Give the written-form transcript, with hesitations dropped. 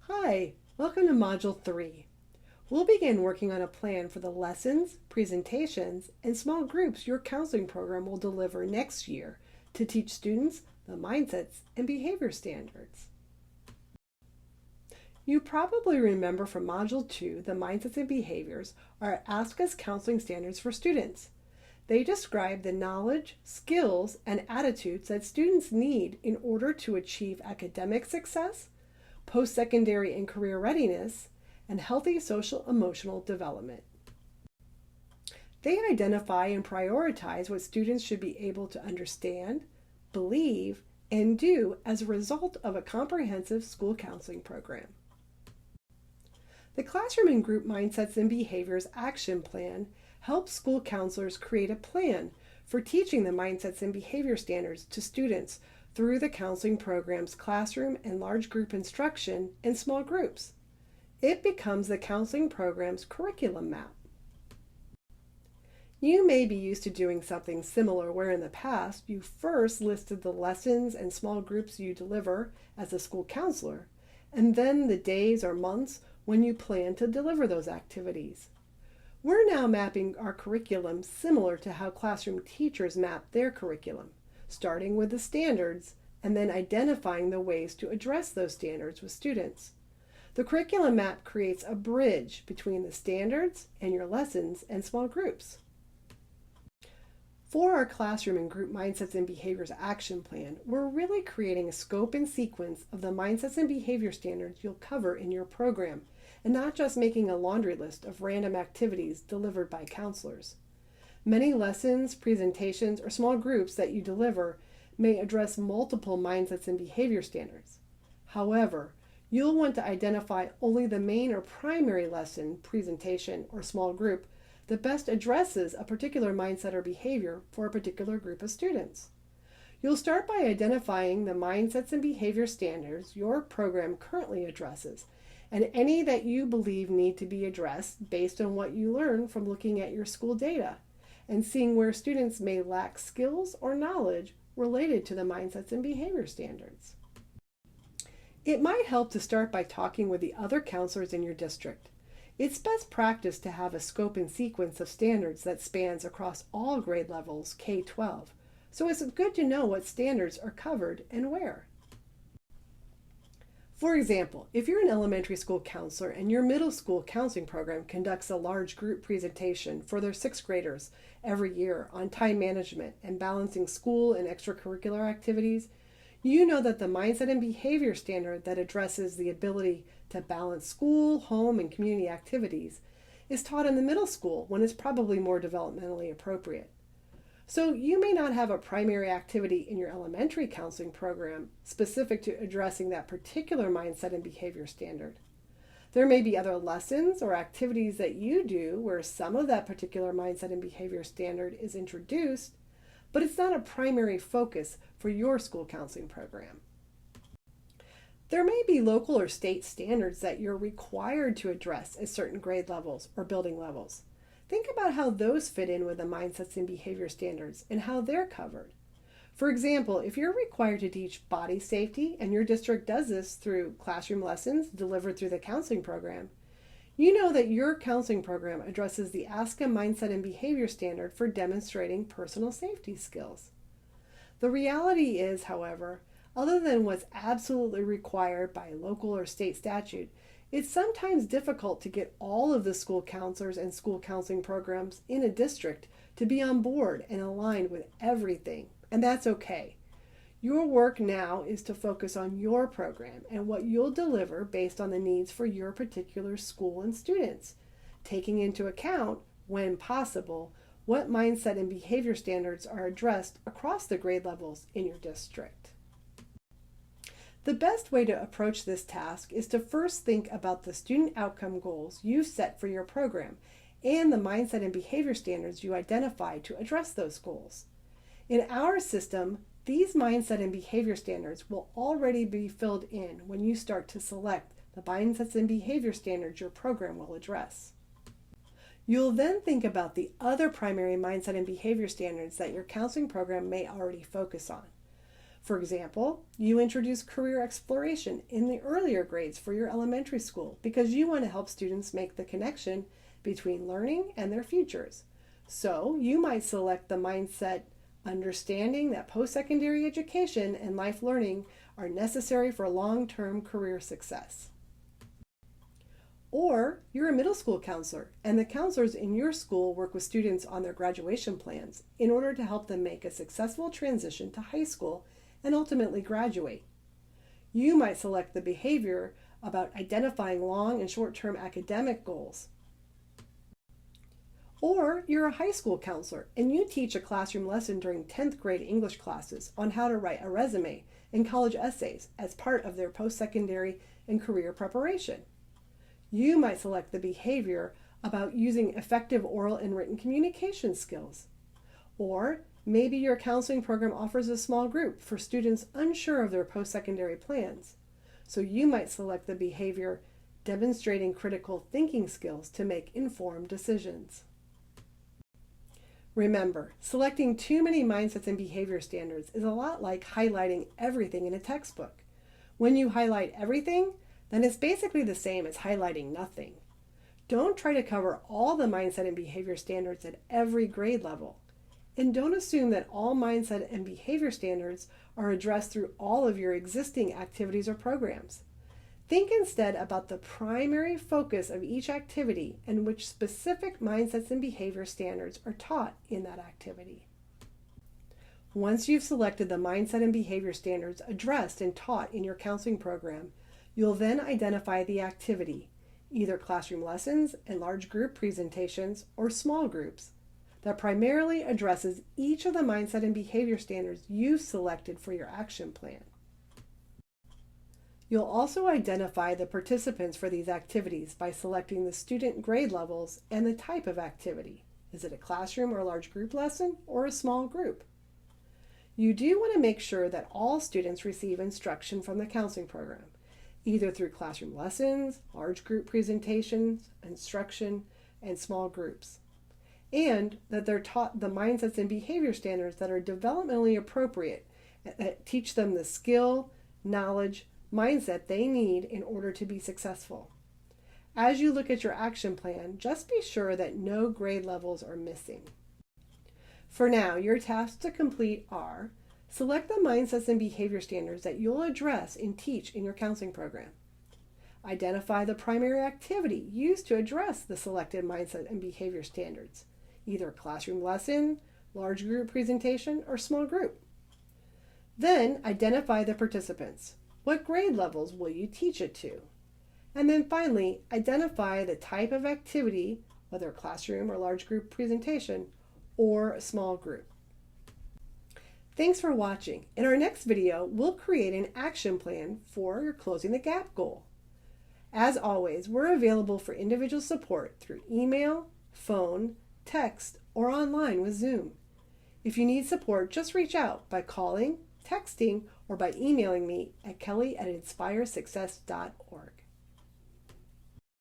Hi, welcome to Module 3. We'll begin working on a plan for the lessons, presentations, and small groups your counseling program will deliver next year to teach students the mindsets and behavior standards. You probably remember from Module 2, the mindsets and behaviors are ASCA's counseling standards for students. They describe the knowledge, skills, and attitudes that students need in order to achieve academic success, postsecondary and career readiness, and healthy social emotional development. They identify and prioritize what students should be able to understand, believe, and do as a result of a comprehensive school counseling program. The Classroom and Group Mindsets and Behaviors Action Plan helps school counselors create a plan for teaching the mindsets and behavior standards to students through the counseling program's classroom and large group instruction in small groups. It becomes the counseling program's curriculum map. You may be used to doing something similar where in the past you first listed the lessons and small groups you deliver as a school counselor, and then the days or months when you plan to deliver those activities. We're now mapping our curriculum similar to how classroom teachers map their curriculum, starting with the standards and then identifying the ways to address those standards with students. The curriculum map creates a bridge between the standards and your lessons and small groups. For our Classroom and Group Mindsets and Behaviors Action Plan, we're really creating a scope and sequence of the mindsets and behavior standards you'll cover in your program, and not just making a laundry list of random activities delivered by counselors. Many lessons, presentations, or small groups that you deliver may address multiple mindsets and behavior standards. However, you'll want to identify only the main or primary lesson, presentation, or small group that best addresses a particular mindset or behavior for a particular group of students. You'll start by identifying the mindsets and behavior standards your program currently addresses, and any that you believe need to be addressed based on what you learn from looking at your school data and seeing where students may lack skills or knowledge related to the mindsets and behavior standards. It might help to start by talking with the other counselors in your district. It's best practice to have a scope and sequence of standards that spans across all grade levels K-12, so it's good to know what standards are covered and where. For example, if you're an elementary school counselor and your middle school counseling program conducts a large group presentation for their sixth graders every year on time management and balancing school and extracurricular activities, you know that the mindset and behavior standard that addresses the ability to balance school, home, and community activities is taught in the middle school when it's probably more developmentally appropriate. So you may not have a primary activity in your elementary counseling program specific to addressing that particular mindset and behavior standard. There may be other lessons or activities that you do where some of that particular mindset and behavior standard is introduced, but it's not a primary focus for your school counseling program. There may be local or state standards that you're required to address at certain grade levels or building levels. Think about how those fit in with the mindsets and behavior standards and how they're covered. For example, if you're required to teach body safety and your district does this through classroom lessons delivered through the counseling program, you know that your counseling program addresses the ASCA mindset and behavior standard for demonstrating personal safety skills. The reality is, however, other than what's absolutely required by local or state statute, it's sometimes difficult to get all of the school counselors and school counseling programs in a district to be on board and aligned with everything, and that's okay. Your work now is to focus on your program and what you'll deliver based on the needs for your particular school and students, taking into account, when possible, what mindset and behavior standards are addressed across the grade levels in your district. The best way to approach this task is to first think about the student outcome goals you've set for your program and the mindset and behavior standards you identify to address those goals. In our system, these mindset and behavior standards will already be filled in when you start to select the mindsets and behavior standards your program will address. You'll then think about the other primary mindset and behavior standards that your counseling program may already focus on. For example, you introduce career exploration in the earlier grades for your elementary school because you want to help students make the connection between learning and their futures. So you might select the mindset understanding that post-secondary education and life learning are necessary for long-term career success. Or you're a middle school counselor, and the counselors in your school work with students on their graduation plans in order to help them make a successful transition to high school and ultimately graduate. You might select the behavior about identifying long and short-term academic goals. Or you're a high school counselor and you teach a classroom lesson during 10th grade English classes on how to write a resume and college essays as part of their post-secondary and career preparation. You might select the behavior about using effective oral and written communication skills. Or maybe your counseling program offers a small group for students unsure of their post-secondary plans. So you might select the behavior demonstrating critical thinking skills to make informed decisions. Remember, selecting too many mindsets and behavior standards is a lot like highlighting everything in a textbook. When you highlight everything, then it's basically the same as highlighting nothing. Don't try to cover all the mindset and behavior standards at every grade level. And don't assume that all mindset and behavior standards are addressed through all of your existing activities or programs. Think instead about the primary focus of each activity and which specific mindsets and behavior standards are taught in that activity. Once you've selected the mindset and behavior standards addressed and taught in your counseling program, you'll then identify the activity, either classroom lessons and large group presentations or small groups, that primarily addresses each of the mindset and behavior standards you've selected for your action plan. You'll also identify the participants for these activities by selecting the student grade levels and the type of activity. Is it a classroom or a large group lesson or a small group? You do want to make sure that all students receive instruction from the counseling program, either through classroom lessons, large group presentations, instruction, and small groups, and that they're taught the mindsets and behavior standards that are developmentally appropriate, that teach them the skill, knowledge, mindset they need in order to be successful. As you look at your action plan, just be sure that no grade levels are missing. For now, your tasks to complete are: select the mindsets and behavior standards that you'll address and teach in your counseling program. Identify the primary activity used to address the selected mindset and behavior standards, either a classroom lesson, large group presentation, or small group. Then identify the participants. What grade levels will you teach it to? And then finally, identify the type of activity, whether a classroom or large group presentation, or a small group. Thanks for watching. In our next video, we'll create an action plan for your Closing the Gap goal. As always, we're available for individual support through email, phone, text, or online with Zoom. If you need support, just reach out by calling, texting, or by emailing me at kelly@inspiresuccess.org.